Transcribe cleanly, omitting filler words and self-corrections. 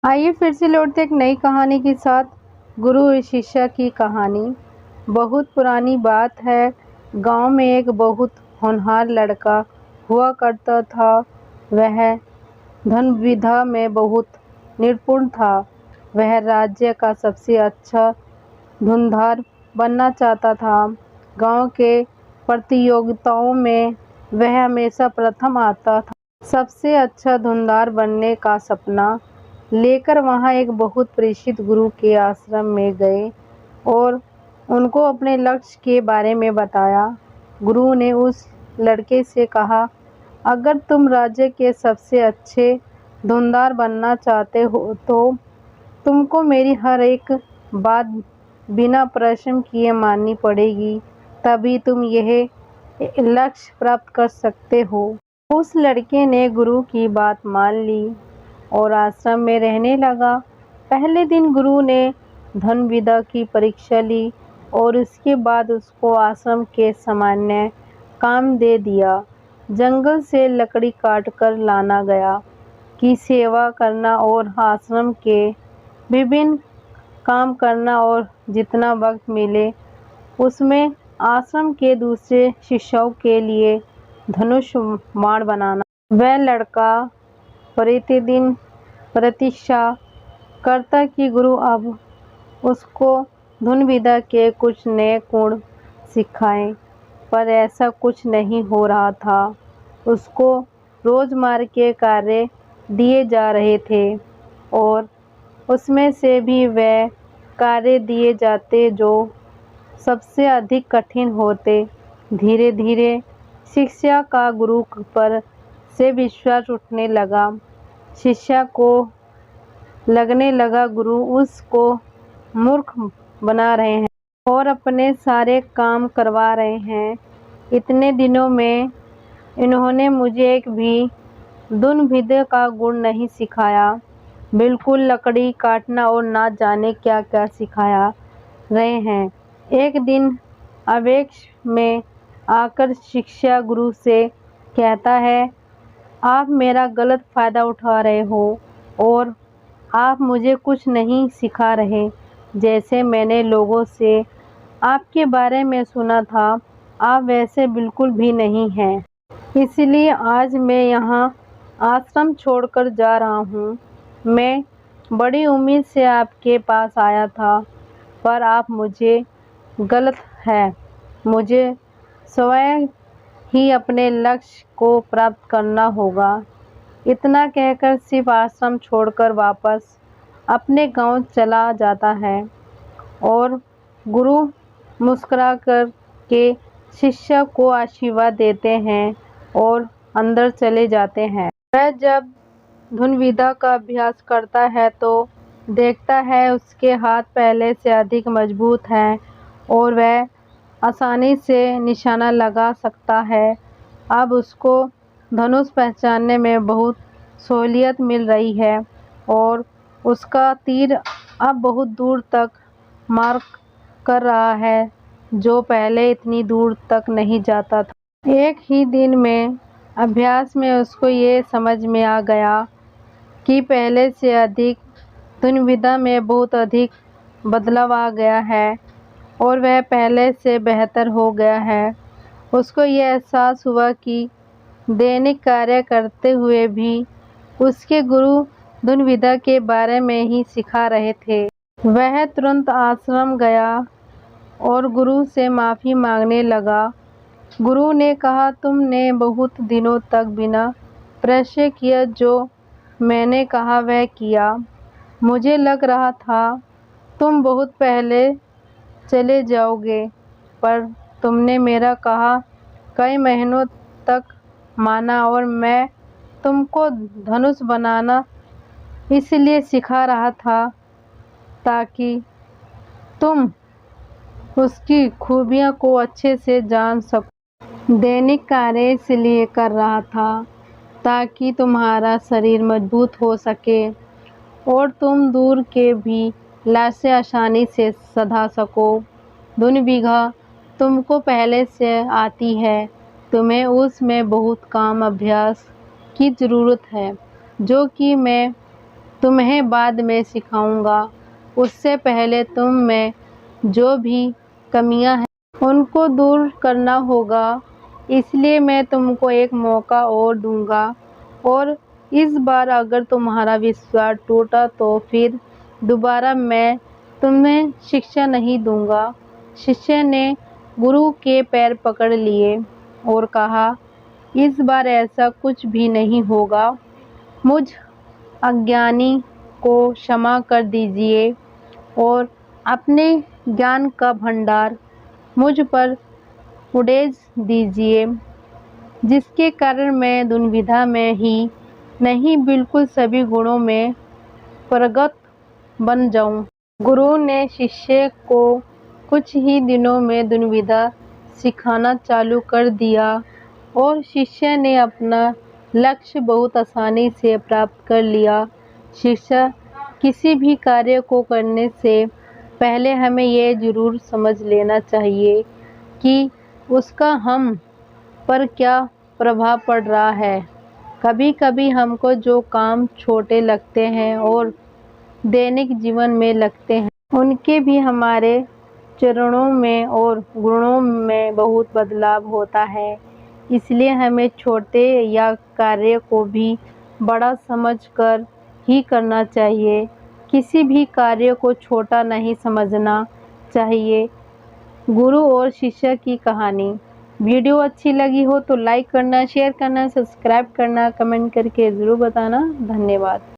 आइए फिर से लौटते एक नई कहानी के साथ। गुरु और शिष्य की कहानी। बहुत पुरानी बात है। गांव में एक बहुत होनहार लड़का हुआ करता था। वह धन विद्या में बहुत निपुण था। वह राज्य का सबसे अच्छा धुरंधर बनना चाहता था। गांव के प्रतियोगिताओं में वह हमेशा प्रथम आता था। सबसे अच्छा धुरंधर बनने का सपना लेकर वहाँ एक बहुत परिचित गुरु के आश्रम में गए और उनको अपने लक्ष्य के बारे में बताया। गुरु ने उस लड़के से कहा, अगर तुम राज्य के सबसे अच्छे धुरंधर बनना चाहते हो तो तुमको मेरी हर एक बात बिना प्रश्न किए माननी पड़ेगी, तभी तुम यह लक्ष्य प्राप्त कर सकते हो। उस लड़के ने गुरु की बात मान ली और आश्रम में रहने लगा। पहले दिन गुरु ने धन विद्या की परीक्षा ली और उसके बाद उसको आश्रम के सामान्य काम दे दिया। जंगल से लकड़ी काट कर लाना गया की सेवा करना और आश्रम के विभिन्न काम करना और जितना वक्त मिले उसमें आश्रम के दूसरे शिष्यों के लिए धनुष बाण बनाना। वह लड़का प्रतिदिन प्रतीक्षा करता कि गुरु अब उसको धनुष विद्या के कुछ नए गुण सिखाएं, पर ऐसा कुछ नहीं हो रहा था। उसको रोजमर्रा के कार्य दिए जा रहे थे और उसमें से भी वह कार्य दिए जाते जो सबसे अधिक कठिन होते। धीरे धीरे शिष्य का गुरु पर से विश्वास उठने लगा। शिष्य को लगने लगा गुरु उसको मूर्ख बना रहे हैं और अपने सारे काम करवा रहे हैं। इतने दिनों में इन्होंने मुझे एक भी धनुष विद्या का गुण नहीं सिखाया, बिल्कुल लकड़ी काटना और ना जाने क्या क्या सिखाया रहे हैं। एक दिन आवेश में आकर शिष्य गुरु से कहता है, आप मेरा गलत फायदा उठा रहे हो और आप मुझे कुछ नहीं सिखा रहे। जैसे मैंने लोगों से आपके बारे में सुना था, आप वैसे बिल्कुल भी नहीं हैं। इसलिए आज मैं यहाँ आश्रम छोड़कर जा रहा हूँ। मैं बड़ी उम्मीद से आपके पास आया था, पर आप मुझे गलत है। मुझे स्वयं ही अपने लक्ष्य को प्राप्त करना होगा। इतना कहकर सिर्फ आश्रम छोड़कर वापस अपने गांव चला जाता है और गुरु मुस्कुराकर के शिष्य को आशीर्वाद देते हैं और अंदर चले जाते हैं। वह जब धनुष विद्या का अभ्यास करता है तो देखता है उसके हाथ पहले से अधिक मजबूत हैं और वह आसानी से निशाना लगा सकता है। अब उसको धनुष पहचानने में बहुत सहूलियत मिल रही है और उसका तीर अब बहुत दूर तक मार कर रहा है, जो पहले इतनी दूर तक नहीं जाता था। एक ही दिन में अभ्यास में उसको ये समझ में आ गया कि पहले से अधिक धनुष विद्या में बहुत अधिक बदलाव आ गया है और वह पहले से बेहतर हो गया है। उसको यह एहसास हुआ कि दैनिक कार्य करते हुए भी उसके गुरु धनुष विद्या के बारे में ही सिखा रहे थे। वह तुरंत आश्रम गया और गुरु से माफ़ी मांगने लगा। गुरु ने कहा, तुमने बहुत दिनों तक बिना प्रश्न किया जो मैंने कहा वह किया। मुझे लग रहा था तुम बहुत पहले चले जाओगे, पर तुमने मेरा कहा कई महीनों तक माना और मैं तुमको धनुष बनाना इसलिए सिखा रहा था ताकि तुम उसकी खूबियों को अच्छे से जान सको। दैनिक कार्य इसलिए कर रहा था ताकि तुम्हारा शरीर मजबूत हो सके और तुम दूर के भी लाशें आसानी से सधा सको। धनुष विद्या तुमको पहले से आती है, तुम्हें उसमें बहुत काम अभ्यास की ज़रूरत है, जो कि मैं तुम्हें बाद में सिखाऊंगा। उससे पहले तुम में जो भी कमियां हैं उनको दूर करना होगा। इसलिए मैं तुमको एक मौका और दूंगा, और इस बार अगर तुम्हारा विश्वास टूटा तो फिर दोबारा मैं तुम्हें शिक्षा नहीं दूंगा। शिष्य ने गुरु के पैर पकड़ लिए और कहा, इस बार ऐसा कुछ भी नहीं होगा। मुझ अज्ञानी को क्षमा कर दीजिए और अपने ज्ञान का भंडार मुझ पर उड़ेज दीजिए, जिसके कारण मैं दुविधा में ही नहीं बिल्कुल सभी गुणों में प्रगत बन जाऊं। गुरु ने शिष्य को कुछ ही दिनों में दुविधा सिखाना चालू कर दिया और शिष्य ने अपना लक्ष्य बहुत आसानी से प्राप्त कर लिया। शिष्य किसी भी कार्य को करने से पहले हमें ये जरूर समझ लेना चाहिए कि उसका हम पर क्या प्रभाव पड़ रहा है। कभी कभी हमको जो काम छोटे लगते हैं और दैनिक जीवन में लगते हैं, उनके भी हमारे चरणों में और गुणों में बहुत बदलाव होता है। इसलिए हमें छोटे या कार्य को भी बड़ा समझकर ही करना चाहिए। किसी भी कार्य को छोटा नहीं समझना चाहिए। गुरु और शिष्य की कहानी। वीडियो अच्छी लगी हो तो लाइक करना, शेयर करना, सब्सक्राइब करना, कमेंट करके ज़रूर बताना। धन्यवाद।